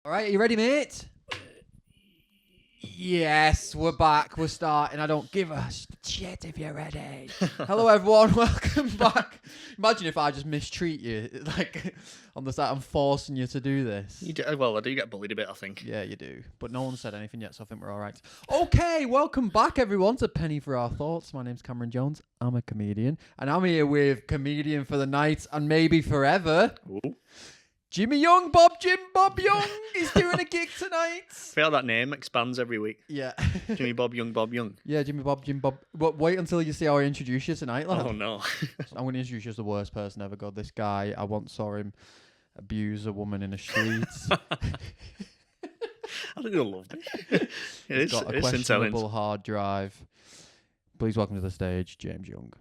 All right, are you ready, mate? Yes, we're back. We're starting. I don't give a shit if you're ready. Hello, everyone. Welcome back. Imagine if I just mistreat you, like on the side. I'm forcing you to do this. Well, I do get bullied a bit, I think. Yeah, you do. But no one said anything yet, so I think we're all right. Okay, welcome back, everyone, to Penny for Our Thoughts. My name's Cameron Jones. I'm a comedian, and I'm here with comedian for the night and maybe forever. Ooh. Jim Bob Young is doing a gig tonight. I feel that name expands every week. Yeah. Jimmy Bob Young. Yeah, Jim Bob. But wait until you see how I introduce you tonight, lad. Oh, no. I'm going to introduce you as the worst person ever. God, this guy, I once saw him abuse a woman in the streets. I think you'll love me. He's got a questionable hard drive. Please welcome to the stage, James Young.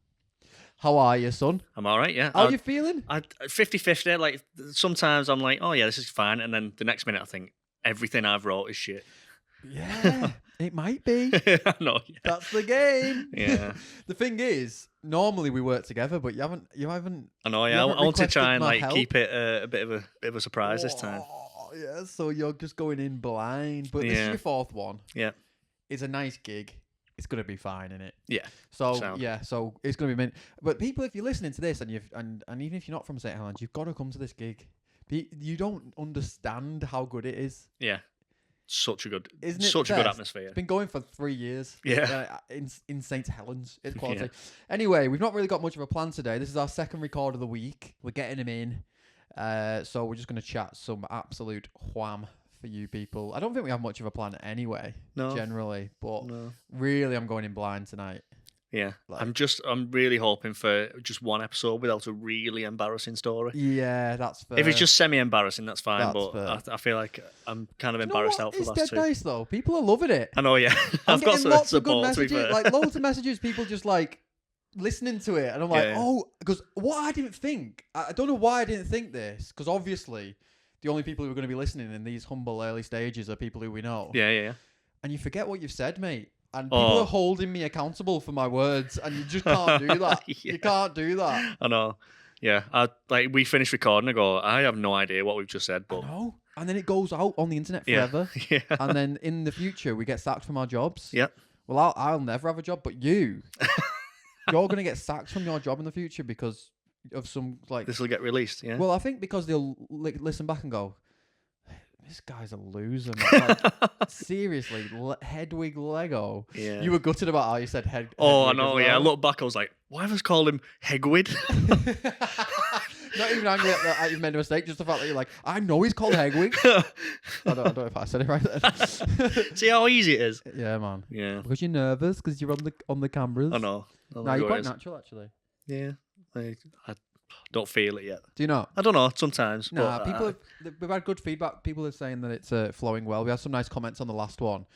How are you, son? I'm all right, yeah. How are you feeling? 50-50. Like, sometimes I'm like, oh, yeah, this is fine. And then the next minute I think, everything I've wrote is shit. Yeah, it might be. I know, yeah. That's the game. Yeah. The thing is, normally we work together, but you haven't. I know, yeah. I want to try and keep it a bit of a surprise this time. Yeah, so you're just going in blind. But this is your fourth one. Yeah. It's a nice gig. It's gonna be fine, innit? Yeah. So so it's gonna be mint. But people, if you're listening to this and and even if you're not from St Helens, you've got to come to this gig. You don't understand how good it is. Yeah. Such a good atmosphere. It's been going for 3 years. Yeah. In St Helens, it's quality. Yeah. Anyway, we've not really got much of a plan today. This is our second record of the week. We're getting him in. So we're just gonna chat some absolute wham for you people. I don't think we have much of a plan anyway. No. Generally, but really, I'm going in blind tonight. Yeah, I'm really hoping for just one episode without a really embarrassing story. Yeah, that's fair. If it's just semi-embarrassing, that's fine. I feel like I'm kind of embarrassed out for the last two. It's dead nice though. People are loving it. I know, yeah. I've got lots of good messages, like loads of messages. People just like listening to it, and I'm like, oh, because what I didn't think. I don't know why I didn't think this, because obviously the only people who are going to be listening in these humble early stages are people who we know. Yeah. And you forget what you've said, mate. And people are holding me accountable for my words, and you just can't do that. You can't do that. I know. Yeah. We finished recording and go, I have no idea what we've just said. But... I know. And then it goes out on the internet forever. Yeah. And then in the future, we get sacked from our jobs. Yeah. Well, I'll never have a job, but you're going to get sacked from your job in the future because of some like... This will get released, yeah? Well, I think because they'll listen back and go, this guy's a loser, man. Like, seriously, Hedwig Lego. Yeah. You were gutted about how you said Hedwig. Oh, I know, yeah. I looked back, I was like, why have I called him Hegwid? Not even angry at that you've made a mistake, just the fact that you're like, I know he's called Hegwig. I don't know if I said it right then. See how easy it is? Yeah, man. Yeah. Because you're nervous, because you're on the cameras. I know. No, you're quite natural, actually. Yeah. I don't feel it yet. Do you not? I don't know, sometimes. Nah, we've had good feedback. People are saying that it's flowing well. We had some nice comments on the last one.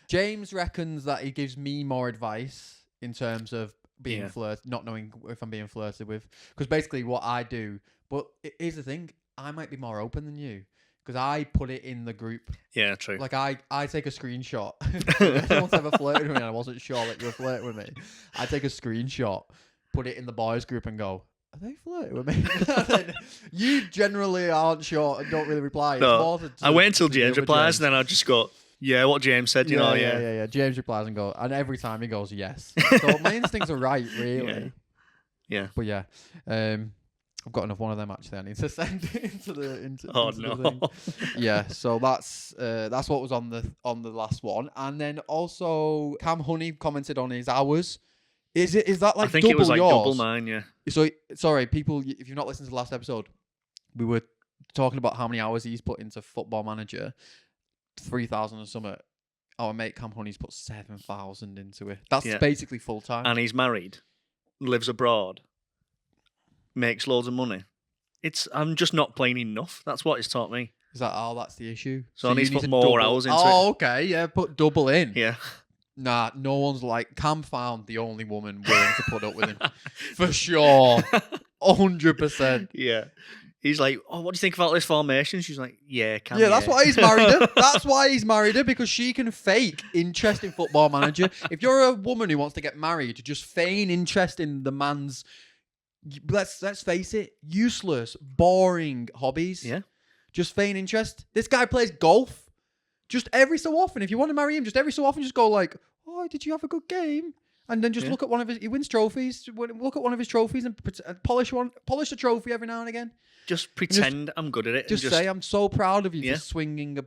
James reckons that he gives me more advice in terms of being not knowing if I'm being flirted with. Because basically what I do, but here's the thing, I might be more open than you. Because I put it in the group. Yeah, true. Like, I take a screenshot. If anyone's ever flirted with me and I wasn't sure that you were flirting with me, I take a screenshot, put it in the boys group and go, are they flirting with me? You generally aren't sure and don't really reply. No, I wait until James replies and then I'll just go, yeah, what James said, you know. Yeah. James replies and and every time he goes, yes. So my instincts are right, really. Yeah. But yeah, I've got enough one of them actually. I need to send it into the thing. Yeah, so that's what was on the last one, and then also Cam Honey commented on his hours. Is that like? I think it was like yours? Double mine. Yeah. So sorry, people, if you've not listened to the last episode, we were talking about how many hours he's put into Football Manager. 3,000 and something. Our mate Cam Honey's put 7,000 into it. That's basically full time. And he's married, lives abroad, makes loads of money. I'm just not playing enough. That's what it's taught me. Is that that's the issue? So I need to put more hours into it. Oh, okay, yeah, put double in. Yeah. Nah, no one's like... Cam found the only woman willing to put up with him. For sure. 100%. Yeah. He's like, oh, what do you think about this formation? She's like, yeah, Cam. Yeah, that's why he's married her. That's why he's married her, because she can fake interest in Football Manager. If you're a woman who wants to get married, just feign interest in the man's... Let's face it, useless, boring hobbies. Yeah. Just feign interest. This guy plays golf. Just every so often. If you want to marry him, just every so often, just go like, oh, did you have a good game? And then just look at one of his. He wins trophies. Look at one of his trophies and polish a trophy every now and again. Just pretend I'm good at it. Just say I'm so proud of you for swinging a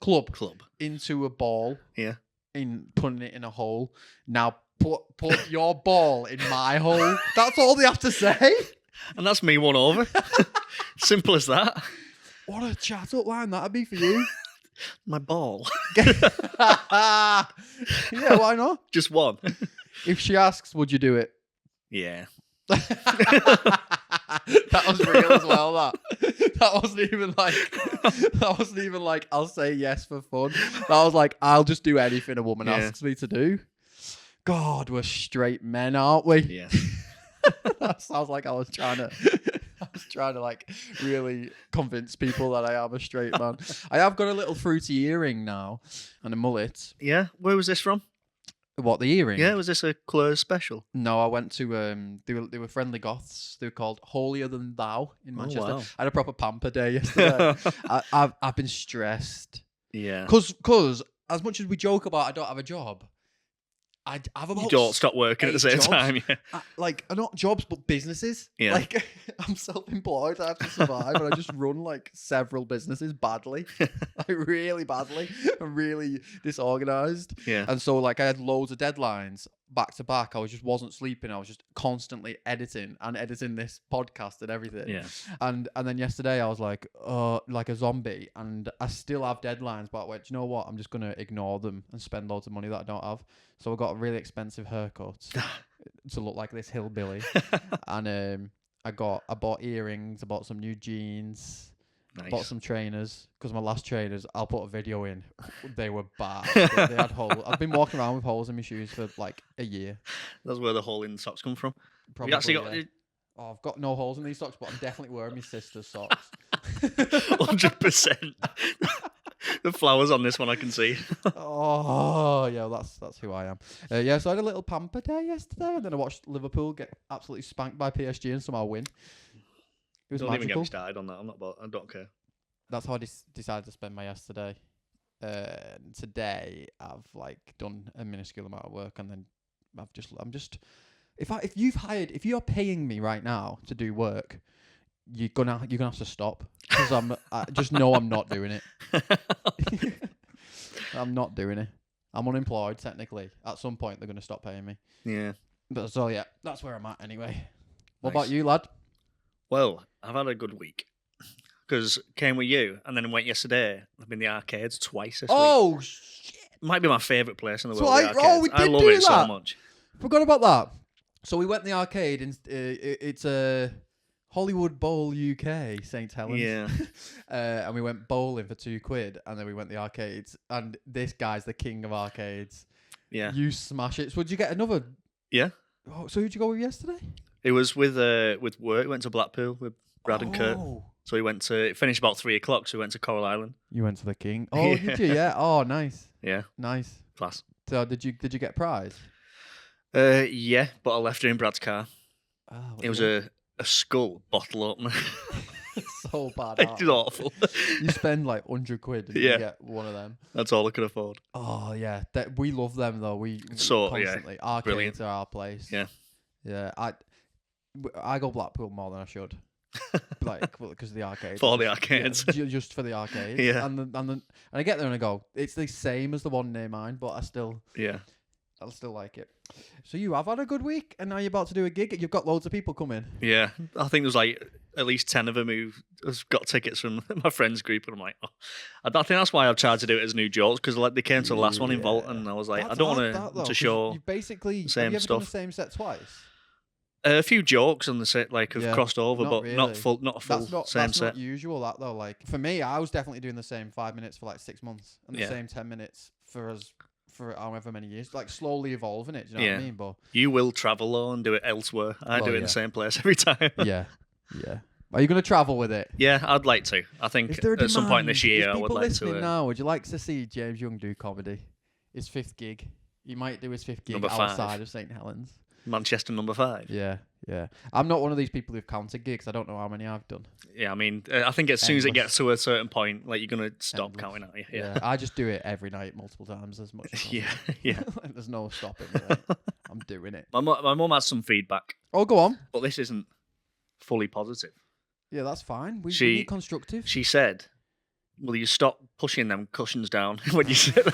club into a ball. Yeah. In putting it in a hole. Now put your ball in my hole. That's all they have to say. And that's me won over. Simple as that. What a chat up line that'd be for you. My ball. Yeah, why not? Just one. If she asks, would you do it? Yeah. That was real as well, that wasn't even like I'll say yes for fun. That was like, I'll just do anything a woman asks me to do. God, we're straight men, aren't we? Yeah. That sounds like I was trying to like really convince people that I am a straight man. I have got a little fruity earring now and a mullet. Yeah. Where was this from? What, the earring? Yeah, was this a Claire's special? No, I went to they were friendly goths. They were called Holier Than Thou in Manchester. Wow. I had a proper pamper day yesterday. I've been stressed. Yeah. Cause as much as we joke about I don't have a job, I have about You don't stop working at the same jobs. time. Yeah. Like, not jobs, but businesses. Yeah. Like, I'm self-employed. I have to survive, and I just run like several businesses badly, like really badly. I'm really disorganized. Yeah. And so, like, I had loads of deadlines back to back. I wasn't sleeping. I was just constantly editing this podcast and everything. Yeah. And then yesterday I was like a zombie, and I still have deadlines, but I went, do you know what? I'm just gonna ignore them and spend loads of money that I don't have. So I got a really expensive haircut to look like this hillbilly, and I bought earrings. I bought some new jeans. Nice. Bought some trainers, because my last trainers, I'll put a video in. They were bad. They had holes. I've been walking around with holes in my shoes for like a year. That's where the hole in the socks come from. Probably, You actually got... Oh, I've got no holes in these socks, but I'm definitely wearing my sister's socks. 100%. The flowers on this one I can see. Oh, yeah, that's who I am. Yeah, so I had a little pamper day yesterday, and then I watched Liverpool get absolutely spanked by PSG and somehow win. It was Don't magical. even get me started on that. I don't care. That's how I decided to spend my yesterday. Today I've like done a minuscule amount of work, and then I'm just if you're paying me right now to do work, you're gonna have to stop, because I just know I'm not doing it. I'm not doing it. I'm unemployed technically. At some point they're gonna stop paying me. Yeah. But so yeah, that's where I'm at anyway. What Nice. about you, lad? Well, I've had a good week. Because came with you, and then went yesterday. I've been in the arcades twice this week. Oh shit! Might be my favourite place in the world. Twice? The Oh, arcades. we I did love do it so that. much. Forgot about that. So we went in the arcade, and it's a Hollywood Bowl UK, St. Helens. Yeah. And we went bowling for £2, and then we went to the arcades. And this guy's the king of arcades. Yeah. You smash it. So did you get another? Yeah. Oh, so who'd you go with yesterday? It was with work. Went to Blackpool with Brad and Kurt. So it finished about 3:00, so we went to Coral Island. You went to the king. Oh, did you? Yeah. Oh, nice. Yeah. Nice. Class. So did you get a prize? Yeah, but I left her in Brad's car. Oh, It was a skull bottle opener. so bad. It was awful. You spend like £100 and you get one of them. That's all I could afford. Oh yeah, we love them though. We constantly arcades brilliant. are our place. Yeah. Yeah. I go Blackpool more than I should. Like, because of the arcades. For the arcades. Yeah, just for the arcades. Yeah. And I get there and I go, it's the same as the one near mine, but I'll still like it. So you have had a good week, and now you're about to do a gig. You've got loads of people coming. Yeah. I think there's like at least 10 of them who have got tickets from my friends group, and I'm like, oh. I think that's why I've tried to do it as new jokes, because like they came to the last one in Vault, and I was like, I don't want to show you basically same have you ever stuff. done the same set twice? A few jokes on the set have crossed over, but really. not a full That's same set. Not usual, that though. Like for me, I was definitely doing the same 5 minutes for like 6 months, and the same 10 minutes for however many years, like slowly evolving it. Do you know what I mean? But you will travel though and do it elsewhere. I do it in the same place every time. yeah. Are you going to travel with it? Yeah, I'd like to. I think at some point this year I would like to. Now, would you like to see James Young do comedy? His 5th gig. He might do his 5th gig Number 5. outside of St. Helens. Manchester number 5. Yeah. I'm not one of these people who've counted gigs. I don't know how many I've done. Yeah, I mean, I think as soon as it Endless. gets to a certain point, like, you're going to stop Endless. counting out. Yeah. I just do it every night, multiple times, as much as possible. Yeah. Like, there's no stopping me. Like, I'm doing it. My mum has some feedback, Oh, go on. but this isn't fully positive. Yeah, that's fine. We She- need constructive. She said, "Will you stop pushing them cushions down when you sit?"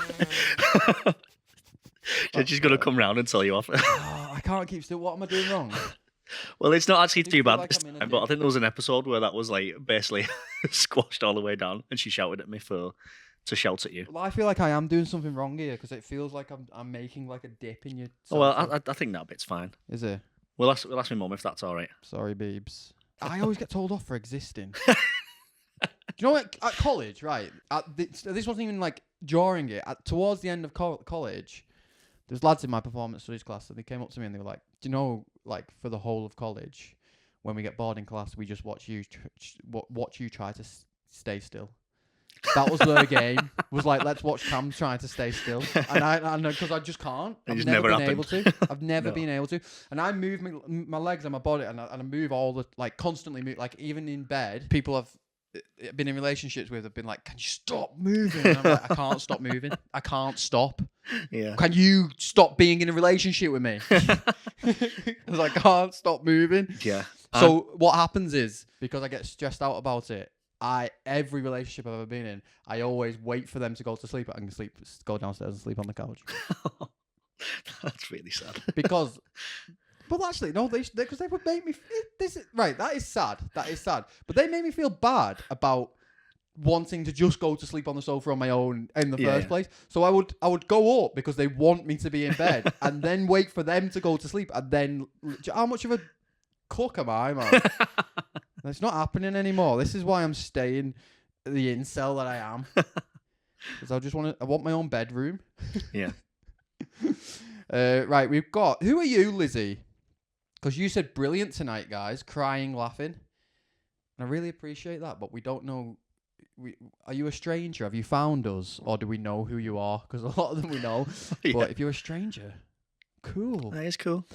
She's going to come round and tell you off. Oh, I can't keep still. What am I doing wrong? Well, it's not actually Do too you feel bad like this I'm in a time, but I dig? think there was an episode where that was like basically squashed all the way down, and she shouted at me to shout at you. Well, I feel like I am doing something wrong here because it feels like I'm making like a dip in your. Oh, well, salsa. I think that bit's fine. Is it? We'll ask my mum if that's all right. Sorry, babes. I always get told off for existing. Do you know what? At college, right? This wasn't even like during it. Towards the end of college, there's lads in my performance studies class, and they came up to me and they were like, "Do you know, like for the whole of college, when we get bored in class, we just watch you try to stay still." That was their game. Was like, let's watch Cam trying to stay still, and because I just can't. It I've just never never been able happened. to. I've never No. been able to. And I move my legs and my body, and I move all the like constantly move. Like even in bed, people have been in relationships with have been like, "Can you stop moving?" And I'm like, "I can't stop moving. I can't stop. Yeah. Can you stop being in a relationship with me?" Because I can't stop moving. Yeah. So what happens is, because I get stressed out about it, every relationship I've ever been in, I always wait for them to go to sleep. I can go downstairs and sleep on the couch. That's really sad. Because, but actually, no, because they would make me. Right. That is sad. But they made me feel bad about wanting to just go to sleep on the sofa on my own in the first place. So I would go up because they want me to be in bed, and then wait for them to go to sleep, and then how much of a cook am I, man? It's not happening anymore. This is why I'm staying the incel that I am. Because I want my own bedroom. Yeah. Right, we've got. Who are you, Lizzie? Because you said brilliant tonight, guys. Crying, laughing. And I really appreciate that, but we don't know. Are you a stranger? Have you found us? Or do we know who you are? Because a lot of them we know. Yeah. But if you're a stranger, cool. That is cool.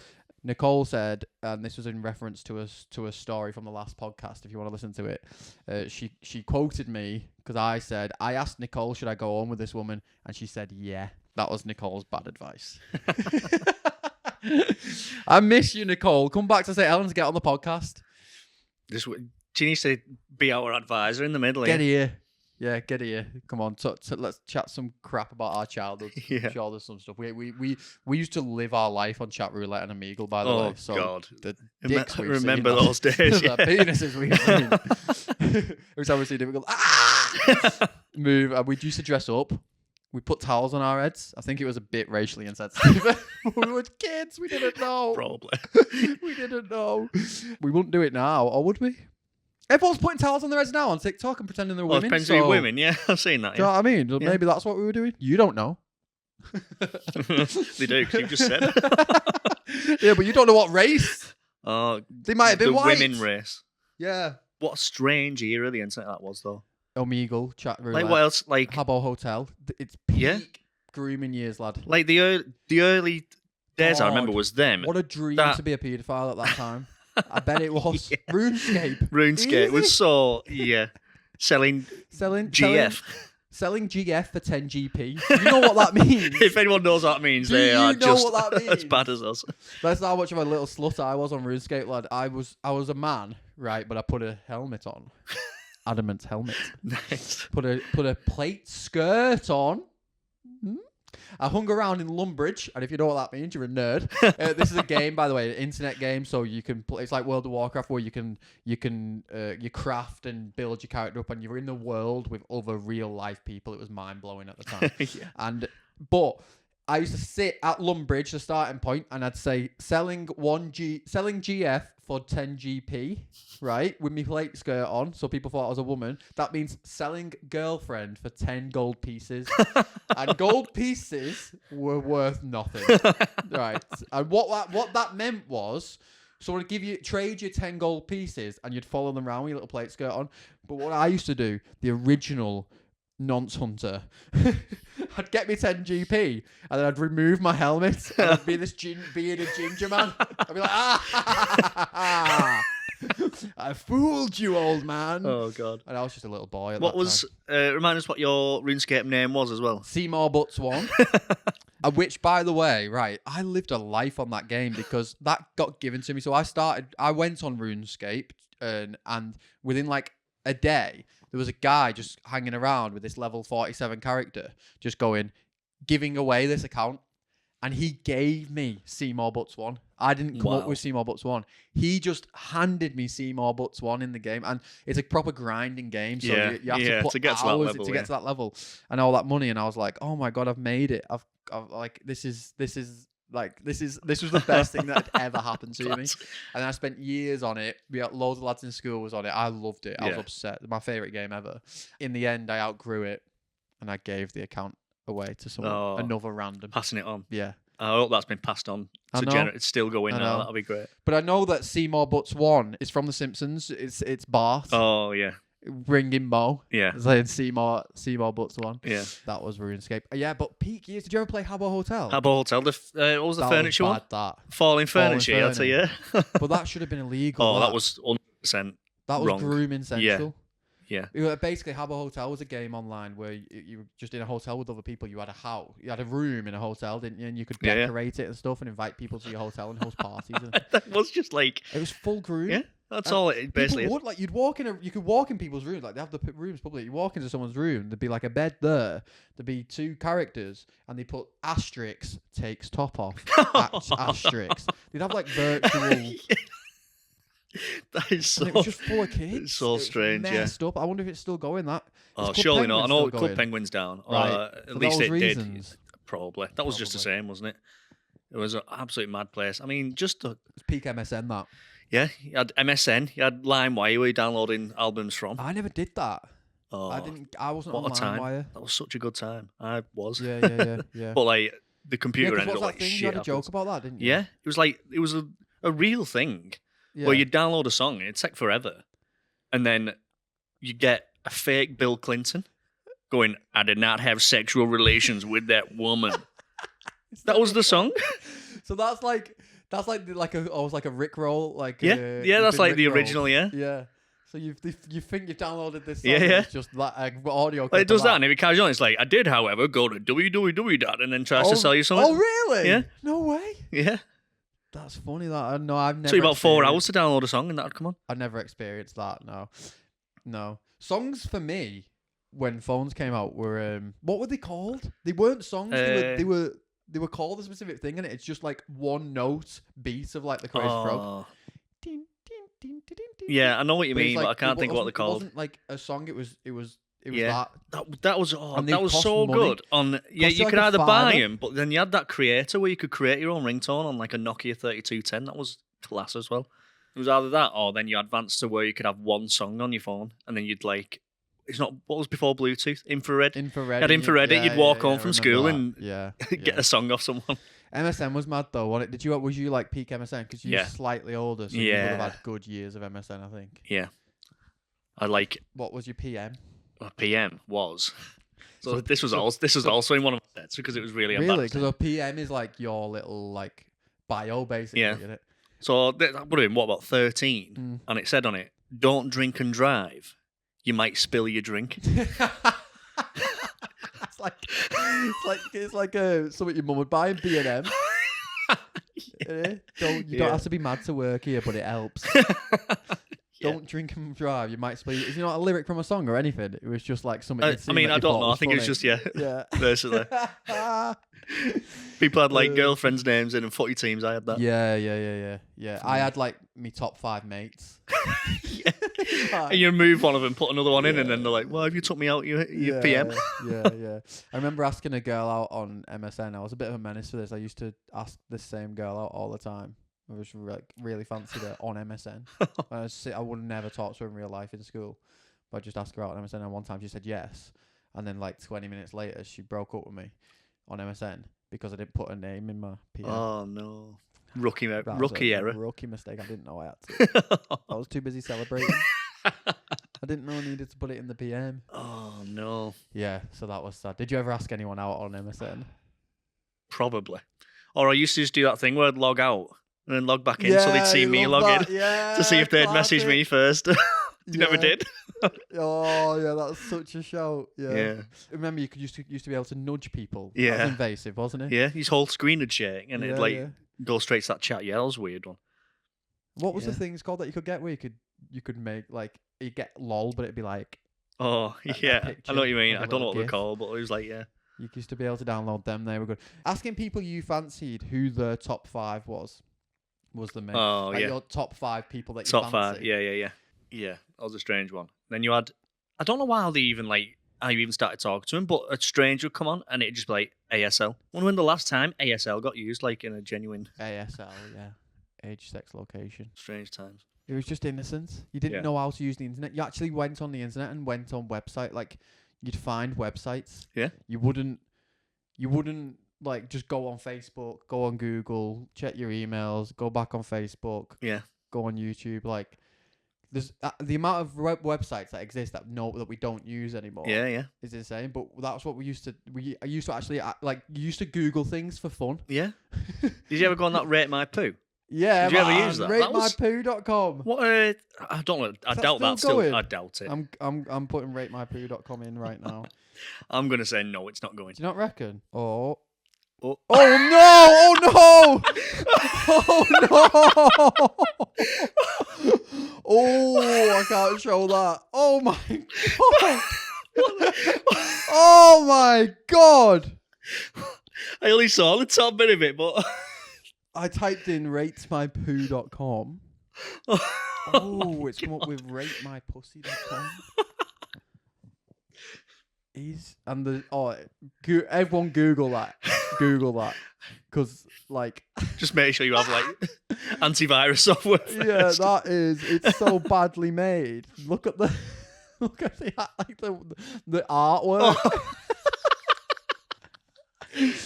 Nicole said, and this was in reference to a story from the last podcast, if you want to listen to it, she quoted me because I said, I asked Nicole, should I go on with this woman? And she said, yeah. That was Nicole's bad advice. I miss you, Nicole. Come back to St. Helens, get on the podcast. She needs to be our advisor in the middle. Get here. Yeah, get here. Come on, let's chat some crap about our childhood. Yeah. I'm sure there's some stuff. We used to live our life on chat roulette and Omegle, by the way. So God. the dicks we've Remember seen, those days. the Yeah. penises we've seen. Every time we see them, we go, ah! Move. And we used to dress up. We put towels on our heads. I think it was a bit racially insensitive. We were kids. We didn't know. Probably. We didn't know. We wouldn't do it now, or would we? Everyone's putting towels on their heads now on TikTok and pretending they're Well, it women. depends so, who you're women. Yeah, I've seen that. Do you know Yeah. what I mean? Yeah. Maybe that's what we were doing. You don't know. They do, because you just said. Yeah, but you don't know what race. Oh, They might have been the white. women race. Yeah. What a strange era the internet that was, though. Omegle, chat roulette, Like, what else? Like, Habbo Hotel. It's peak Yeah. grooming years, lad. like the early days I remember God. was them. What a dream That- to be a paedophile at that time. I bet it was. Yeah. RuneScape. RuneScape was Easy. so, selling Selling GF. Selling GF for 10 GP. You know what that means? If anyone knows what that means, Do they you are know just what that as means? bad as us. That's how much of a little slut I was on RuneScape, lad. I was a man, right? But I put a helmet on. Adamant helmet. Nice. Put a plate skirt on. Hmm? I hung around in Lumbridge, and if you know what that means, you're a nerd. This is a game, by the way, an internet game, so you can play. It's like World of Warcraft, where you craft and build your character up, and you're in the world with other real life people. It was mind blowing at the time. Yeah. But I used to sit at Lumbridge, the starting point, and I'd say selling GF for 10 GP, right, with me plate skirt on, so people thought I was a woman. That means selling girlfriend for 10 gold pieces, and gold pieces were worth nothing, right? And what that meant was, so I'd trade you 10 gold pieces, and you'd follow them around with your little plate skirt on. But what I used to do, the original nonce hunter. I'd get me 10 GP and then I'd remove my helmet and I'd be this bearded ginger man. I'd be like, I fooled you, old man. Oh, God. And I was just a little boy at What that was, time. remind us what your RuneScape name was as well. Seymour Butts 1. Which, by the way, right, I lived a life on that game because that got given to me. So I went on RuneScape and within like a day, there was a guy just hanging around with this level 47 character, just giving away this account. And he gave me Seymour Butts 1. I didn't come up with Seymour Butts 1. He just handed me Seymour Butts 1 in the game. And it's a proper grinding game. So you have to put hours to get to that level and all that money. And I was like, oh my God, I've made it. I've like, this was the best thing that had ever happened to me. And I spent years on it. We had loads of lads in school was on it. I loved it. I was upset. My favorite game ever. In the end, I outgrew it and I gave the account away to someone, another random. Passing it on. Yeah. I hope that's been passed on to it's still going now. That'll be great. But I know that Seymour Butts 1 is from The Simpsons. It's Bart. Oh, yeah. Ringing Mo. Yeah. Saying Seymour Butts 1. Yeah. That was RuneScape. Yeah, but peak years. Did you ever play Habbo Hotel? Habbo Hotel. What was the furniture one? That. Falling Furniture, I'll tell you. But that should have been illegal. Oh, that was 100% That was wrong. grooming central. Yeah. Basically, Habbo Hotel was a game online where you were just in a hotel with other people. You had a house, you had a room in a hotel, didn't you? And you could decorate it and stuff, and invite people to your hotel and host parties. And that was just like it was full groom. Yeah, that's all it basically. Would, like, you could walk in people's rooms, like they have the rooms public. You walk into someone's room, there'd be like a bed there. There'd be 2 characters, and they put asterisks takes top off. Asterisks. They'd have like virtual. That is so. And it was just full of kids. It's so strange. Messed up. I wonder if it's still going. That. Oh, surely not. I know Club Penguin's down. Right. At least it reasons. did. Probably. That was just the same, wasn't it? It was an absolute mad place. I mean, just it's peak MSN. That. Yeah, you had MSN. You had LimeWire, where you downloading albums from. I never did that. Oh, I wasn't on LimeWire. That was such a good time. I was. Yeah. But like the computer ended up like shit. You had a joke about that, didn't you? Yeah, it was a real thing. Yeah. Where you download a song and it'd take forever. And then you get a fake Bill Clinton going, I did not have sexual relations with that woman. That was the song. So that's like a Rickroll, like that's like the original, yeah. Yeah. So you think you've downloaded this song? Yeah. It's just like audio. Well, it does that, and if it carries on, it's like I did, however, go to www. and then tries to sell you something. Oh really? Yeah. No way. Yeah. That's funny. I've never. So about 4 hours to download a song, and that'd come on. I never experienced that. No. Songs for me when phones came out were what were they called? They weren't songs. They were called a specific thing, and it's just like one note beat of like the Crazy Frog. Yeah, I know what you mean, but I can't think of what they're called. It wasn't like a song. It was that was so money. Good. You could like either buy them, but then you had that creator where you could create your own ringtone on like a Nokia 3210. That was class as well. It was either that, or then you advanced to where you could have one song on your phone, and then you'd like, it's not what was before Bluetooth, infrared. You had infrared. You'd walk home from school and get a song off someone. MSN was mad though, wasn't it? Was you like peak MSN because you're slightly older, so you would have had good years of MSN, I think. Yeah, I like. What was your PM? PM was. So this was also in one of my sets because it was really embarrassing. Because a PM is like your little like bio basically. Yeah. Isn't it? So that would have been what, about 13, and it said on it, "Don't drink and drive. You might spill your drink." it's like something your mum would buy in B&M. Don't have to be mad to work here, but it helps. Don't drink and drive. You might spill. Is it not a lyric from a song or anything? It was just like something. I mean, I don't know. I think it was just basically. People had like girlfriends' names in and footy teams. I had that. Yeah. I had like me top 5 mates. And you remove one of them, put another one in, and then they're like, "Well, have you took me out your PM?" Yeah. I remember asking a girl out on MSN. I was a bit of a menace for this. I used to ask this same girl out all the time. I was really fancied her on MSN. I would never talk to her in real life in school, but I'd just ask her out on MSN. And one time she said yes, and then like 20 minutes later she broke up with me on MSN because I didn't put her name in my PM. Oh no. Rookie error. Rookie mistake. I didn't know I had to. I was too busy celebrating. I didn't know I needed to put it in the PM. Oh no. Yeah, so that was sad. Did you ever ask anyone out on MSN? Probably. Or I used to just do that thing where I'd log out and then log back in so they'd see me log in to see if they'd message me first. They never did. Oh, yeah, that's such a shout. Yeah. Remember, you used to be able to nudge people. Yeah. That was invasive, wasn't it? Yeah, his whole screen would shake and it'd go straight to that chat. Yeah, that was a weird one. What was the things called that you could get where you could make, like, you get lol, but it'd be like... Oh, yeah. I know what you mean. I don't know what they're called, but it was like, yeah. You used to be able to download them. They were good. Asking people you fancied who their top 5 was the main. Oh, like yeah. Your top 5 people that you top fancy. 5. Yeah. Yeah, that was a strange one. Then you had, I don't know how they even how you even started talking to him, but a stranger would come on and it'd just be like ASL. When the last time ASL got used, like in a genuine ASL, yeah. Age, sex, location. Strange times. It was just innocence. You didn't know how to use the internet. You actually went on the internet and went on website. Like, you'd find websites. Yeah. You wouldn't like just go on Facebook, go on Google, check your emails, go back on Facebook. Yeah. Go on YouTube. Like, there's the amount of websites that exist that we don't use anymore. Yeah. Is insane. But that's what we used to. I used to actually like you used to Google things for fun. Yeah. Did you ever go on that Rate My Poo? Yeah, did you ever use that? RateMyPoo.com. What? I don't know. I doubt that. Still, I doubt it. I'm putting RateMyPoo.com in right now. I'm gonna say no. It's not going. Do you not reckon? Oh no! Oh no! Oh no! Oh, I can't show that. Oh my god! Oh my god! I only saw the top bit of it, but I typed in ratesmypoo.com. Oh, it's come up with ratemypussy.com. Everyone Google that. Because, like... Just make sure you have, like, antivirus software first. Yeah, it's so badly made. Look at the artwork.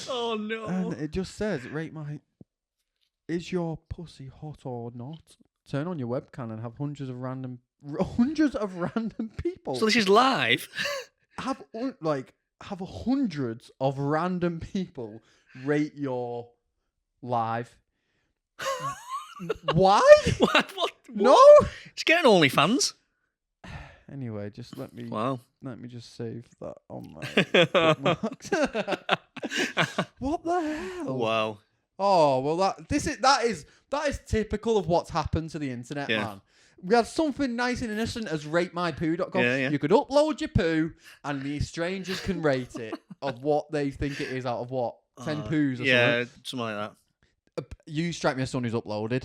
Oh, no. And it just says, is your pussy hot or not? Turn on your webcam and have hundreds of random people. So this is live? Have hundreds of random people rate your live. Why? What? No. It's getting OnlyFans. Anyway, just let me just save that on my bookmarks. What the hell? Wow. Oh well, that is typical of what's happened to the internet, man. We had something nice and innocent as ratemypoo.com. Yeah. You could upload your poo, and the strangers can rate it of what they think it is out of what 10 poos or something. Yeah, something like that. You strike me as someone who's uploaded.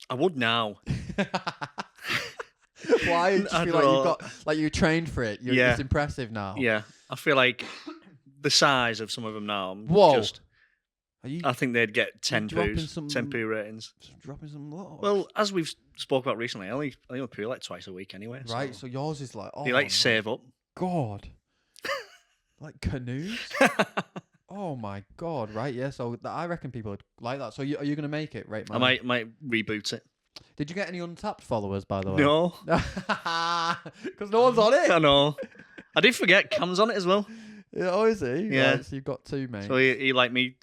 I would now. Why? You just feel like you've got you're trained for it. It's impressive now. Yeah, I feel like the size of some of them now. I think they'd get 10 poos, 10 poo ratings. Dropping some low. Well, as we've spoke about recently, I only poo like twice a week anyway. Right, so yours is like, you save up. God. Like canoes? Oh my god, right, yeah, so I reckon people would like that. So are you going to make it, right, man? I might reboot it. Did you get any untapped followers, by the way? No. Because no one's on it. I know. I did forget Cam's on it as well. Yeah, oh, is he? Yeah. Right, so you've got 2, mate. So he liked me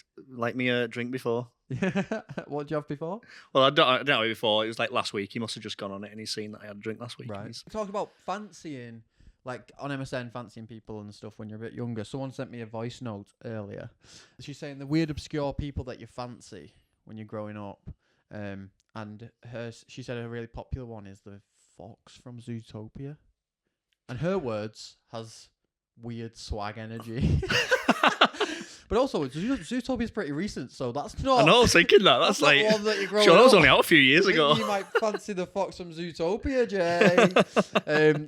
a drink before. Yeah. What did you have before? Well, I don't know before. It was like last week. He must have just gone on it and he's seen that I had a drink last week. Right. Talk about fancying, like on MSN, fancying people and stuff when you're a bit younger. Someone sent me a voice note earlier. She's saying the weird, obscure people that you fancy when you're growing up. And she said a really popular one is the fox from Zootopia. And her words has weird swag energy. But also, Zootopia is pretty recent, so that's not... I know, I was thinking that. That's like... one that you're growing sure, that was up. only out a few years ago. You might fancy the fox from Zootopia, Jay.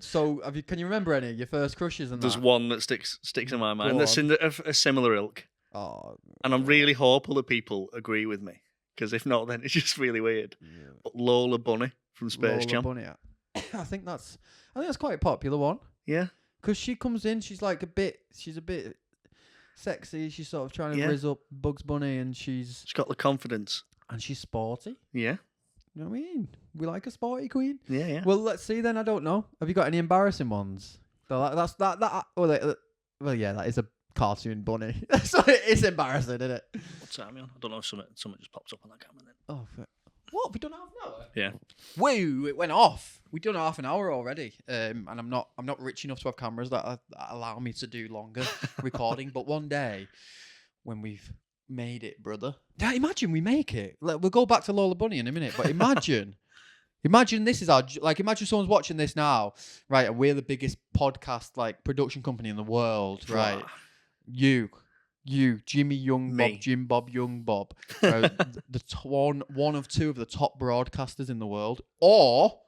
So, can you remember any of your first crushes and There's that? one that sticks in my mind that's in a similar ilk. Oh, and I'm really hopeful that people agree with me. Because if not, then it's just really weird. Yeah. But Lola Bunny from Space Jam. Bunny, I think that's quite a popular one. Yeah. Because she comes in, she's a bit sexy. She's sort of trying to rizz up Bugs Bunny, and she's got the confidence. And she's sporty. Yeah. You know what I mean? We like a sporty queen. Yeah. Well, let's see then. I don't know. Have you got any embarrassing ones? That's that. Well, yeah, that is a cartoon bunny. So it's embarrassing, isn't it? What time are we on? I don't know if something just pops up on that camera then. Oh, what? We done half an hour? Yeah. Woo! It went off. We done half an hour already. And I'm not rich enough to have cameras that allow me to do longer recording. But one day, when we've made it, brother. Yeah, imagine we make it. We'll go back to Lola Bunny in a minute. But imagine. Imagine this is imagine someone's watching this now, right? And we're the biggest podcast production company in the world, right? You, Jimmy Young Me. Bob, Jim Bob Young Bob, one of two of the top broadcasters in the world, or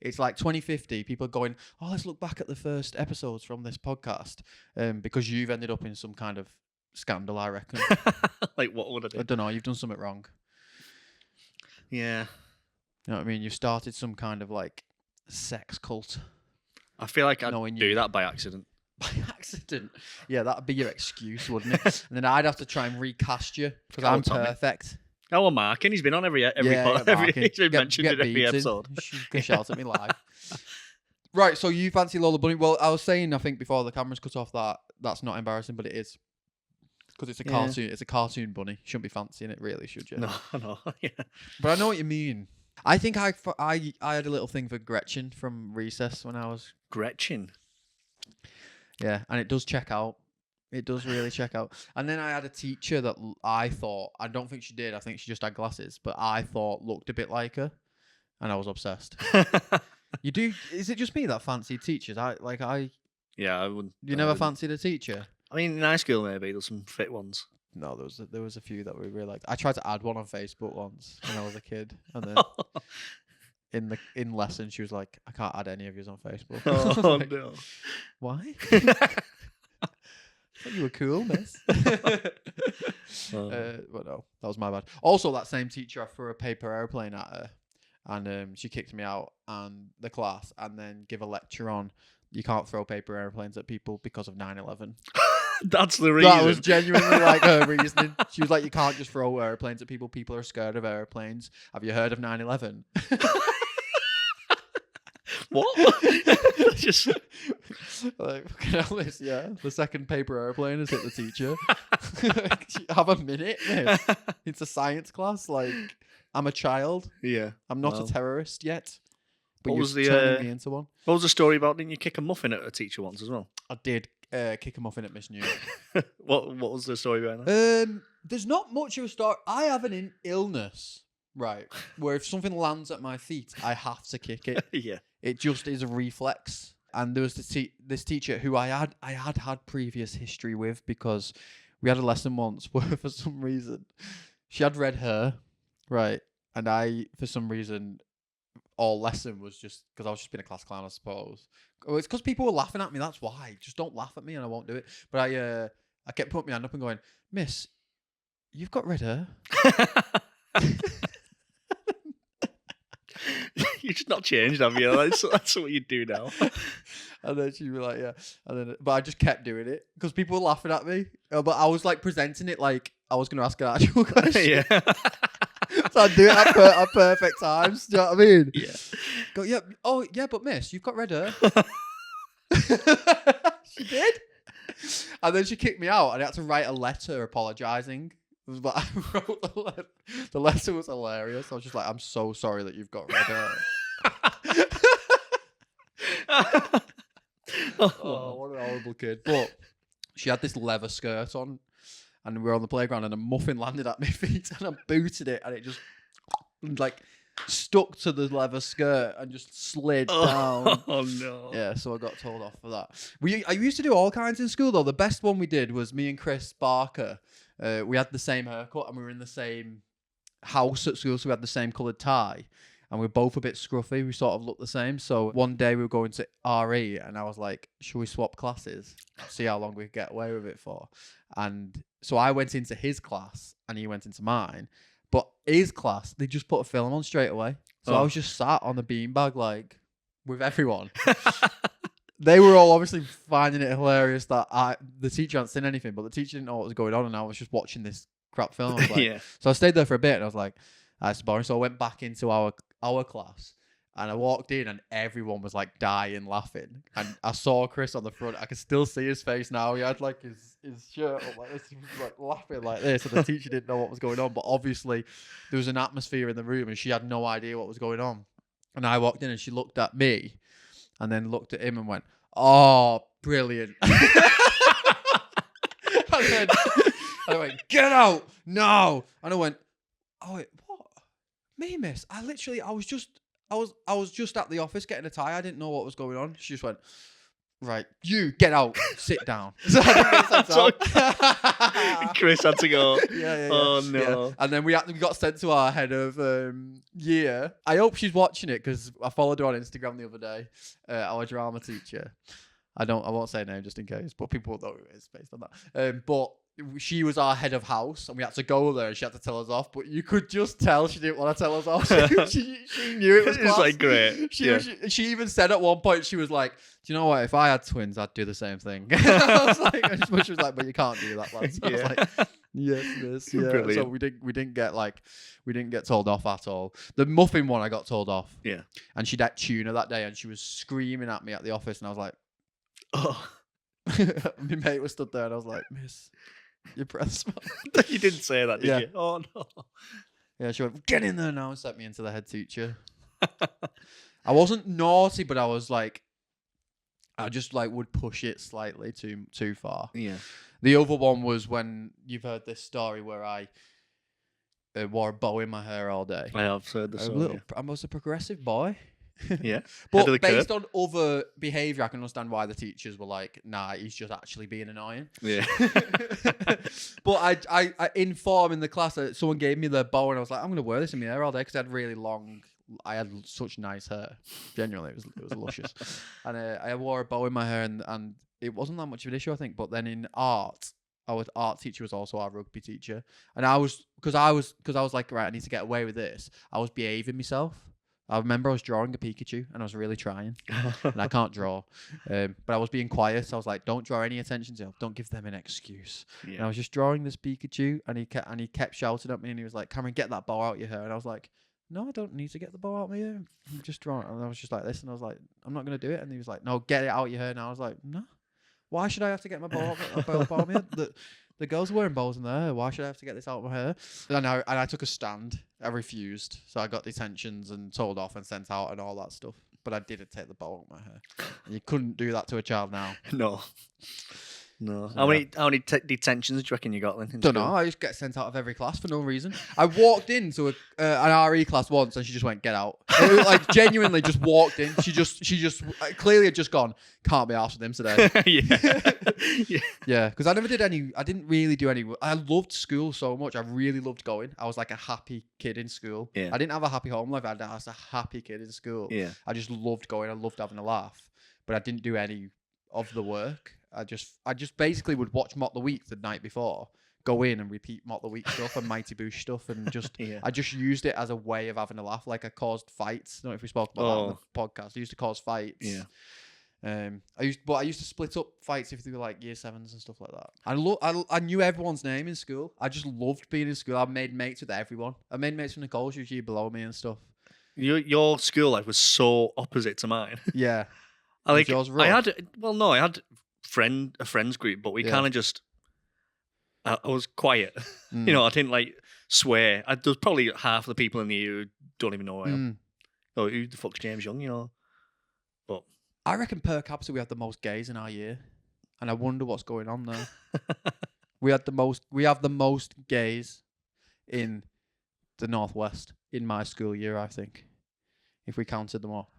it's like 2050. People are going, oh, let's look back at the first episodes from this podcast, because you've ended up in some kind of scandal, I reckon. Like what would I do? I don't know. You've done something wrong. Yeah. You know what I mean? You've started some kind of sex cult. I feel like I'd do that by accident. By accident? Yeah, that'd be your excuse, wouldn't it? And then I'd have to try and recast you because I'm perfect. Oh, well, Mark, and he's been on every he's been mentioned in every episode. You can shout at me live. Right, so you fancy Lola Bunny? Well, I was saying, I think before the cameras cut off, that's not embarrassing, but it is. Because it's a cartoon. It's a cartoon bunny. You shouldn't be fancying it, really, should you? No, yeah. But I know what you mean. I think I had a little thing for Gretchen from Recess when I was... Gretchen? Yeah, and it does check out. It does really check out. And then I had a teacher that I don't think she did, I think she just had glasses, but I thought looked a bit like her, and I was obsessed. You do? Is it just me that fancied teachers? Yeah, I wouldn't. You never fancied a teacher? I mean, in high school maybe, there's some fit ones. No, there was a few that we really liked. I tried to add one on Facebook once when I was a kid, and then in lesson she was like, "I can't add any of yours on Facebook." Oh no! Why? I thought you were cool, miss. But no, that was my bad. Also, that same teacher, I threw a paper airplane at her, and she kicked me out and the class, and then give a lecture on you can't throw paper airplanes at people because of 9/11. That's the reason. That was genuinely her reasoning. She was like, you can't just throw airplanes at people. People are scared of airplanes. Have you heard of 9/11? What? Just yeah. The second paper airplane has hit the teacher. Have a minute, miss. It's a science class. I'm a child. Yeah. I'm not a terrorist yet. But what you're turning me into one. What was the story about? Didn't you kick a muffin at a teacher once as well? I did kick a muffin at Miss New. What was the story behind that? There's not much of a story. I have an illness, right, where if something lands at my feet, I have to kick it. Yeah. It just is a reflex. And there was this teacher who I had previous history with, because we had a lesson once where for some reason she had red hair, right, and I for some reason all lesson was just because I was just being a class clown, I suppose. It's because people were laughing at me. That's why. Just don't laugh at me, and I won't do it. But I kept putting my hand up and going, "Miss, you've got red hair." You've just not changed, have you? That's what you do now. And then she'd be like, "Yeah," but I just kept doing it because people were laughing at me. But I was presenting it like I was going to ask an actual question. Yeah. So I'd do it at perfect times. Do you know what I mean? Yeah. Go, yeah. Oh, yeah, but miss, you've got red hair. She did. And then she kicked me out, and I had to write a letter apologising. But I wrote the letter. The letter was hilarious. I was just like, I'm so sorry that you've got red hair. Oh, what an horrible kid. But she had this leather skirt on, and we were on the playground, and a muffin landed at my feet, and I booted it, and it just stuck to the leather skirt and just slid down. Oh no! Yeah, so I got told off for that. I used to do all kinds in school though. The best one we did was me and Chris Barker. We had the same haircut, and we were in the same house at school, so we had the same coloured tie. And we were both a bit scruffy. We sort of looked the same. So one day we were going to RE, and I was like, should we swap classes? See how long we could get away with it for. And so I went into his class, and he went into mine. But his class, they just put a film on straight away. So I was just sat on the beanbag, with everyone. They were all obviously finding it hilarious that the teacher hadn't seen anything, but the teacher didn't know what was going on, and I was just watching this crap film. I was like, yeah. So I stayed there for a bit, and I was like, that's boring. So I went back into our class, And I walked in and everyone was like dying laughing. And I saw Chris on the front. I can still see his face now. He had like his shirt up like this. He was like laughing like this. And the teacher didn't know what was going on. But obviously there was an atmosphere in the room and she had no idea what was going on. And I walked in and she looked at me and then looked at him and went, "Oh, brilliant." And then I went, "Get out now." And I went, "Oh, wait, what? Me, miss? I was just at the office getting a tie. I didn't know what was going on." She just went, "Right, you get out, sit down." So I didn't get Chris had to go. Yeah. Oh no. Yeah. And then we got sent to our head of year. I hope she's watching it because I followed her on Instagram the other day. Our drama teacher. I won't say her name just in case, but people will know who it is based on that. But she was our head of house and we had to go there and she had to tell us off, but you could just tell she didn't want to tell us off. she knew it was class. It's like great. She even said at one point, she was like, "Do you know what? If I had twins, I'd do the same thing." I was like, and she was like, "But you can't do that, lads." I was like, yes. Yeah. Brilliant. So we didn't get told off at all. The muffin one I got told off. Yeah. And she'd had tuna that day and she was screaming at me at the office and I was like, "Oh." My mate was stood there and I was like, "Miss, your breath smells." You didn't say that, did you? Oh no. Yeah, she went, "Get in there now," and sent me into the head teacher. I wasn't naughty, but I was like, I just like would push it slightly too far. Yeah. The other one was when you've heard this story where I wore a bow in my hair all day. I have heard the story. I was a progressive boy. Yeah. But based on other behaviour, I can understand why the teachers were like, "Nah, he's just actually being annoying." Yeah. But I informed in the class that someone gave me the bow and I was like, "I'm going to wear this in my hair all day," because I had such nice hair. Genuinely, it was luscious. And I wore a bow in my hair and it wasn't that much of an issue, I think. But then in art, our art teacher was also our rugby teacher. And because I was like, right, I need to get away with this. I was behaving myself. I remember I was drawing a Pikachu and I was really trying. And I can't draw. But I was being quiet. I was like, "Don't draw any attention to him. Don't give them an excuse." Yeah. And I was just drawing this Pikachu and he kept shouting at me and he was like, "Cameron, get that bow out your hair." And I was like, "No, I don't need to get the bow out my hair. I'm just drawing." And I was just like this and I was like, "I'm not going to do it." And he was like, "No, get it out your hair." And I was like, "No. Why should I have to get my bow out my hair? The girls are wearing bows in their hair. Why should I have to get this out of my hair?" And I took a stand. I refused. So I got detentions and told off and sent out and all that stuff. But I didn't take the bow out of my hair. And you couldn't do that to a child now. No. So, How many detentions do you reckon you got then? Don't know. I just get sent out of every class for no reason. I walked into an RE class once and she just went, "Get out." Like genuinely just walked in. She just clearly had just gone, "Can't be arsed with him today." Yeah. Because I didn't really do any. I loved school so much. I really loved going. I was like a happy kid in school. Yeah. I didn't have a happy home life. I was a happy kid in school. Yeah. I just loved going. I loved having a laugh. But I didn't do any of the work. I just basically would watch Mock the Week the night before, go in and repeat Mock the Week stuff and Mighty Boosh stuff, and just I just used it as a way of having a laugh. Like I caused fights. I don't know if we spoke about that on the podcast. I used to cause fights. Yeah. I used to split up fights if they were like year 7s and stuff like that. I knew everyone's name in school. I just loved being in school. I made mates with everyone. I made mates with Nicole. She was year below me and stuff. Your school life was so opposite to mine. Yeah. I had a friends group, but we kind of just I was quiet. You know, I didn't like swear. There's probably half of the people in the year who don't even know who I am. Oh, who the fuck's James Young? You know, but I reckon per capita we had the most gays in our year, and I wonder what's going on there. We have the most gays in the Northwest in my school year, I think, if we counted them all.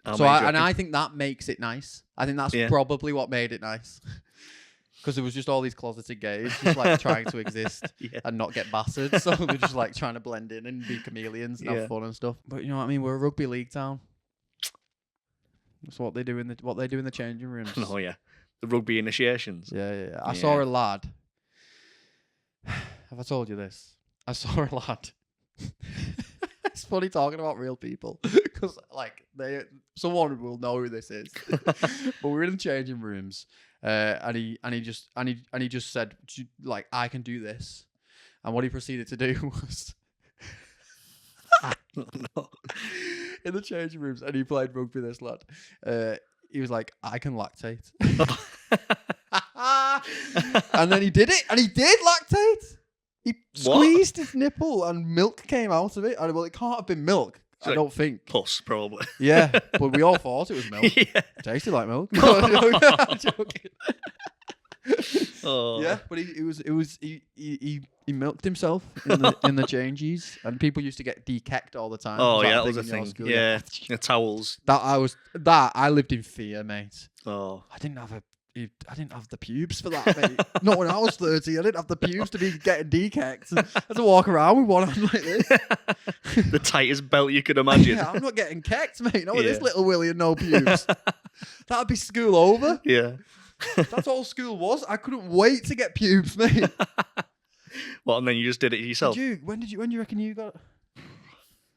I think that makes it nice. I think that's probably what made it nice. Because there was just all these closeted gays just like trying to exist and not get battered. So they're just like trying to blend in and be chameleons and have fun and stuff. But you know what I mean? We're a rugby league town. That's what they do in the changing rooms. Oh yeah. The rugby initiations. Yeah. I saw a lad. Have I told you this? I saw a lad. It's funny talking about real people because like someone will know who this is. But we're in the changing rooms, and he just said like, "I can do this," and what he proceeded to do was, Oh, no. in the changing rooms, and he played rugby. This lad, he was like, "I can lactate," and then he did it, and he did lactate. He squeezed his nipple, and milk came out of it. And well, it can't have been milk. I don't think. Pus, probably. Yeah, but we all thought it was milk. Yeah. It tasted like milk. No, I'm joking. Oh. Yeah, but he milked himself in the changes, and people used to get dekecked all the time. Oh, Was yeah, that was a a thing in your thing. school? Yeah, the towels. I lived in fear, mate. Oh. I didn't have the pubes for that, mate. Not when I was 30. I didn't have the pubes to be getting dekecked. I had to walk around with one on like this. The tightest belt you could imagine. Yeah, I'm not getting kecked, mate. Not with this little willy and no pubes. That'd be school over. Yeah. That's all school was. I couldn't wait to get pubes, mate. Well, and then you just did it yourself. When do you reckon you got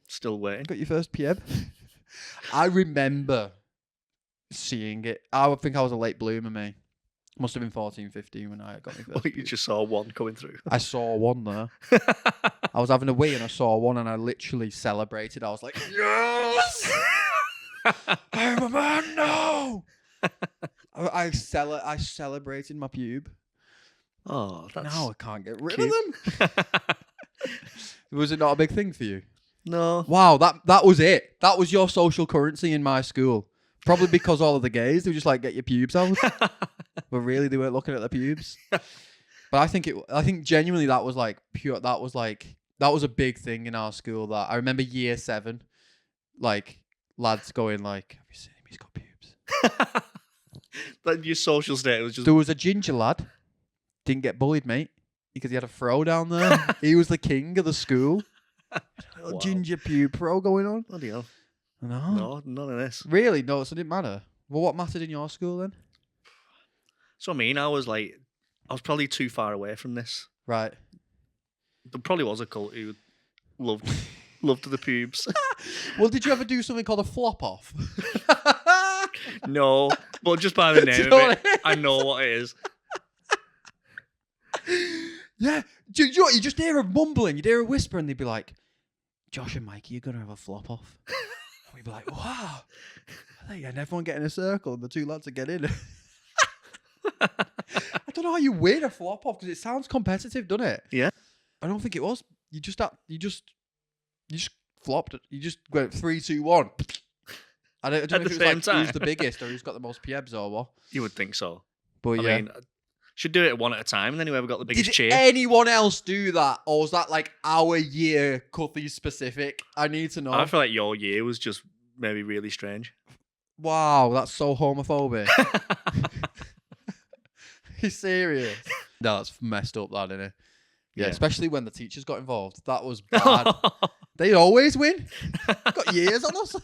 Still waiting. your first pub? I remember seeing it. I think I was a late bloomer, mate. Must have been 14, 15 when I got my first Well, you pubes. just saw one coming through. I saw one there. I was having a wee and I saw one and I literally celebrated. I was like, yes! I'm a man now! I celebrated my pube. Oh, that's... Now I can't get rid cute. of them. Was it not a big thing for you? No. Wow, that was it. That was your social currency in my school. Probably because all of the gays, they were just like, get your pubes out. But really, they weren't looking at the pubes. But I think genuinely that was like pure. That was a big thing in our school. That I remember year 7, like lads going like, "Have you seen him? He's got pubes." Like your social state was just... There was a ginger lad, didn't get bullied, mate, because he had a fro down there. He was the king of the school. Little Wow. ginger pube pro going on. Bloody hell. No. No, none of this. Really? No, so it didn't matter. Well, what mattered in your school then? So I mean, I was probably too far away from this. Right. There probably was a cult who loved the pubes. Well, did you ever do something called a flop off? No, but just by the Do you name know of what it, it I know what it is. Yeah. Do you know what? You just hear a mumbling, you'd hear a whisper, and they'd be like, Josh and Mikey, you're going to have a flop off. And we'd be like, wow. And everyone get in a circle, and the two lads would get in. I don't know how you win a flop off, because it sounds competitive, doesn't it? Yeah. I don't think it was. You just flopped it. You just went 3, 2, 1. I don't know At if the it was same like time. who's the biggest or who's got the most pubes or what. You would think so. But I yeah. mean, should do it one at a time, and then whoever got the biggest Did cheer. anyone else do that? Or was that like our year Cuffy specific? I need to know. I feel like your year was just maybe really strange. Wow, that's so homophobic. You serious? No, that's messed up, that, isn't it? Yeah, Yeah. especially when the teachers got involved. That was bad. They always win. Got years on us.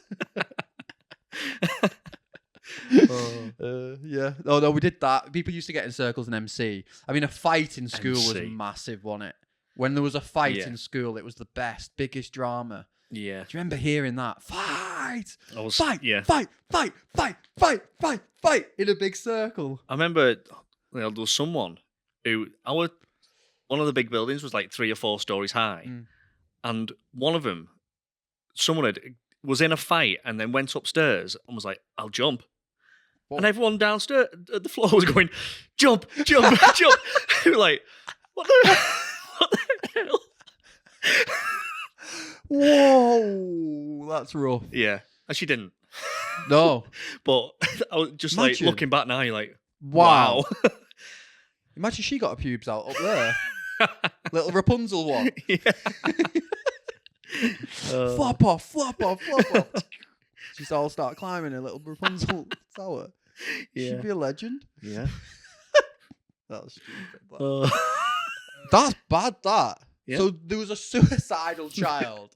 Yeah. Oh, no, we did that. People used to get in circles and MC. I mean, a fight in school was MC. massive, wasn't it? When there was a fight Yeah. in school, it was the best, biggest drama. Yeah. Do you remember hearing that? Fight! I was, Fight! yeah. Fight! Fight! Fight! Fight! Fight! Fight! In a big circle. I remember there was someone who one of the big buildings was like 3 or 4 stories high, and one of them, someone was in a fight and then went upstairs and was like, "I'll jump," and everyone downstairs at the floor was going, "Jump! Jump! Jump!" We were like, what the hell? Whoa, that's rough. Yeah, and she didn't. No. But I was just Imagine. like looking back now, you're like, Wow. wow. Imagine she got her pubes out up there. Little Rapunzel one. Yeah. Flop off, flop off, flop off. She's all start climbing a little Rapunzel tower. Yeah. She'd be a legend. Yeah. That was stupid. But that's bad, that. Yeah. So there was a suicidal child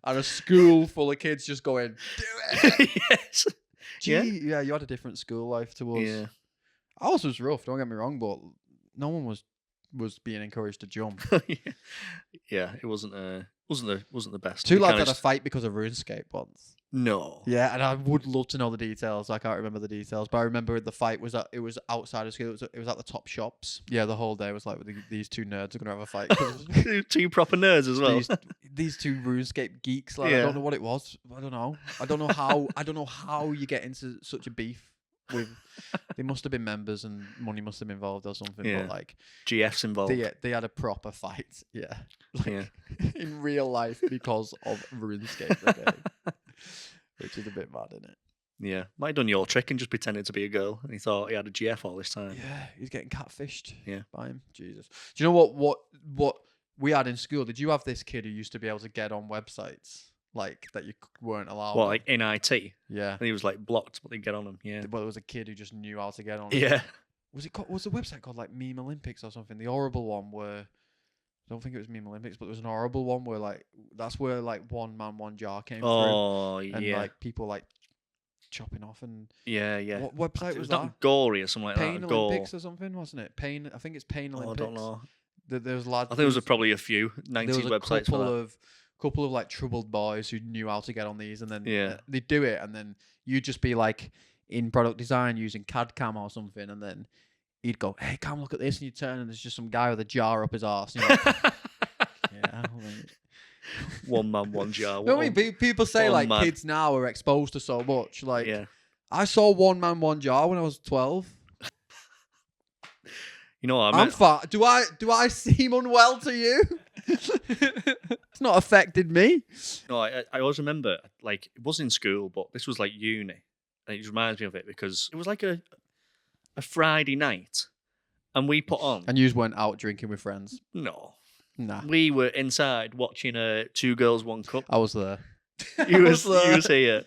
and a school full of kids just going, do it. Yes. Gee, Yeah. yeah, you had a different school life to us. Yeah. Ours was rough, don't get me wrong, but no one was being encouraged to jump. Yeah. It wasn't the best. Two You lads kinda had a just- fight because of RuneScape once. No. Yeah, and I would love to know the details. I can't remember the details, but I remember the fight was outside of school. It was at the top shops. Yeah, the whole day was like these two nerds are gonna have a fight. 'Cause Two proper nerds as well. these two RuneScape geeks. Like, I don't know what it was. I don't know. I don't know how you get into such a beef with. They must have been members and money must have been involved or something. Yeah. But like, GF's involved. they had a proper fight. Yeah. Like, in real life because of RuneScape, the game, which is a bit mad, isn't it? Yeah, might have done your trick and just pretended to be a girl, and he thought he had a GF all this time. Yeah, he's getting catfished. Yeah. By him. Jesus. Do you know what we had in school? Did you have this kid who used to be able to get on websites like that you weren't allowed? What, on? like in IT? Yeah. And he was like blocked, but they get on him. Yeah. Well, there was a kid who just knew how to get on. Yeah. Was the website called like Meme Olympics or something? The horrible one where I don't think it was Meme Olympics, but there was an horrible one where like that's where like one man, one jar came Oh, through. And like people like chopping off and yeah. What website was that? Not gory or something like Pain that. Olympics or something, wasn't it? I think it's Pain Olympics. I don't know. There was lads. I think there was probably a few 90s there was a websites for that. couple of like troubled boys who knew how to get on these, and then Yeah. they'd do it, and then you'd just be like in product design using CAD cam or something, and then he'd go, "Hey, Cam, look at this," and you turn, and there's just some guy with a jar up his arse. And you're like, yeah. One man, one jar. You know what I mean? People say like man. kids now are exposed to so much. Like, Yeah. I saw one man, one jar when I was 12. You know what I I'm mean? fine. Do I seem unwell to you? It's not affected me. No, I always remember, like, it wasn't in school, but this was like uni. And it just reminds me of it because it was like a Friday night. And we put on. And you went out drinking with friends? No. Nah. We were inside watching Two Girls, One Cup. I was there. You was here.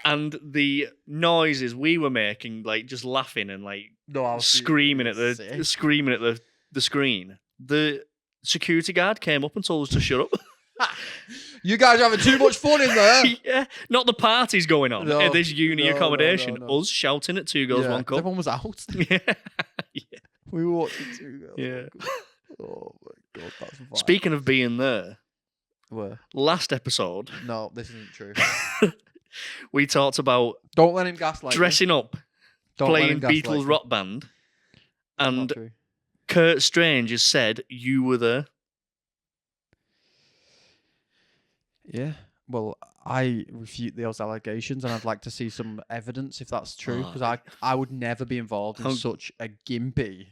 And the noises we were making, like just laughing and like screaming at the screen. The security guard came up and told us to shut up. You guys are having too much fun in there. Yeah, not the parties going on at this uni accommodation. No. Us shouting at Two Girls, One Cup. Everyone was out. Yeah. We were watching Two Girls. Yeah. Oh my god, that's fine. Speaking of being there, Where? last episode, No, this isn't true. we talked about Don't let him gaslight you. dressing up, Don't let playing him gaslight Beatles you. rock band, Not and true. Kurt Strange has said you were there. Yeah. Well, I refute those allegations, and I'd like to see some evidence if that's true, because I would never be involved in such a gimpy.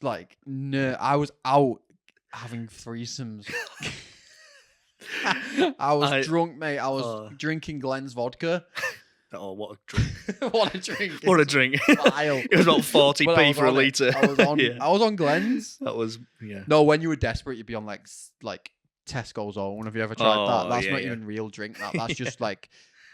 Like, no, I was out having threesomes. I was drunk, mate. I was drinking Glen's vodka. Oh, what a drink! What a drink! What a drink! Vile. It was about 40p for a litre. I was on Glen's. That was No, when you were desperate, you'd be on like Tesco's Own. Have you ever tried that? That's not yeah. even real drink. That's just like,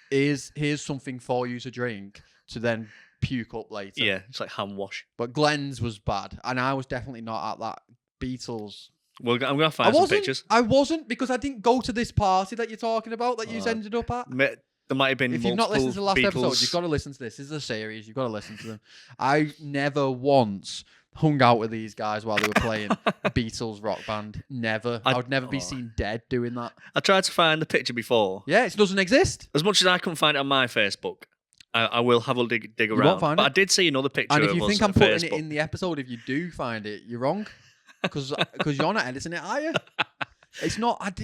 here's something for you to drink to then puke up later. Yeah, it's like hand wash. But Glen's was bad, and I was definitely not at that Beatles. Well, I'm gonna find some pictures. I wasn't, because I didn't go to this party that you're talking about that you ended up at. There might have been. If you've not listened to the last Beatles... episode, you've got to listen to this. This is a series. You've got to listen to them. I never once hung out with these guys while they were playing Beatles rock band. Never. I would never be seen dead doing that. I tried to find the picture before. Yeah, it doesn't exist. As much as I couldn't find it on my Facebook, I will have a dig around. You won't find but it. I did see another picture. And if of you us think on I'm putting Facebook. it in the episode, if you do find it, you're wrong. Because you're not editing it, are you? It's not.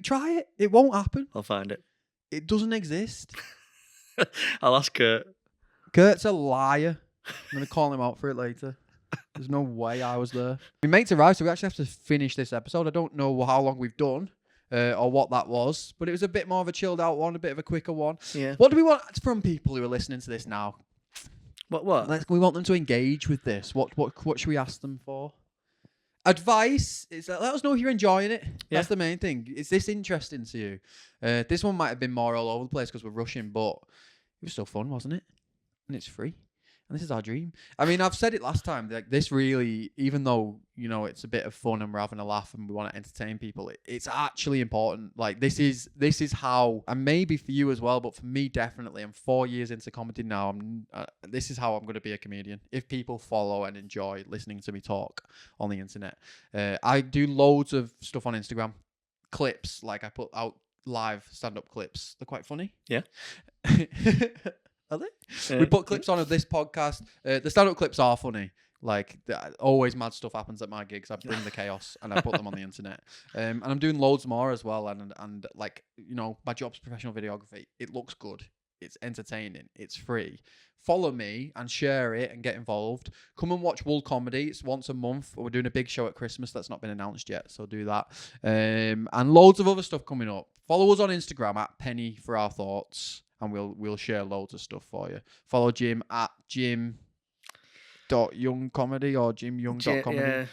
Try it. It won't happen. I'll find it. It doesn't exist. I'll ask Kurt. Kurt's a liar. I'm going to call him out for it later. There's no way I was there. My mates arrived, so we actually have to finish this episode. I don't know how long we've done or what that was, but it was a bit more of a chilled out one, a bit of a quicker one. Yeah. What do we want from people who are listening to this now? What? We want them to engage with this. What should we ask them for? Advice is let us know if you're enjoying it. Yeah. That's the main thing. Is this interesting to you? This one might have been more all over the place because we're rushing, but it was still fun, wasn't it? And it's free. And this is our dream. I mean, I've said it last time. Like, this really, even though, you know, it's a bit of fun and we're having a laugh and we want to entertain people, it's actually important. Like, this is how, and maybe for you as well, but for me, definitely, I'm 4 years into comedy now. This is how I'm going to be a comedian. If people follow and enjoy listening to me talk on the internet. I do loads of stuff on Instagram. Clips, like I put out live stand-up clips. They're quite funny. Yeah. Are they? We put clips on of this podcast. The stand-up clips are funny. Like, always mad stuff happens at my gigs. I bring the chaos and I put them on the internet. And I'm doing loads more as well. And like, you know, my job's professional videography. It looks good. It's entertaining. It's free. Follow me and share it and get involved. Come and watch Wool Comedy. It's once a month. We're doing a big show at Christmas that's not been announced yet, so do that. And loads of other stuff coming up. Follow us on Instagram at Penny for Our Thoughts, and we'll share loads of stuff for you. Follow Jim at Jim.YoungComedy or JimYoung.comedy. Yeah,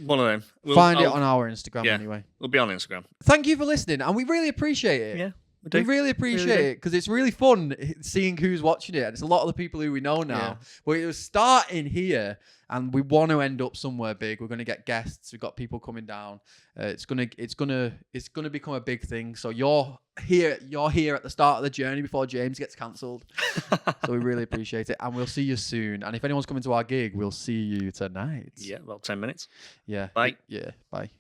one of them. Find it on our Instagram anyway. We'll be on Instagram. Thank you for listening, and we really appreciate it. Yeah. We really appreciate it because it's really fun seeing who's watching it. And it's a lot of the people who we know now. Yeah. But it was starting here and we want to end up somewhere big. We're going to get guests. We've got people coming down. It's gonna become a big thing. So you're here at the start of the journey before James gets cancelled. So we really appreciate it. And we'll see you soon. And if anyone's coming to our gig, we'll see you tonight. Yeah, about 10 minutes. Yeah. Bye. Yeah. Bye.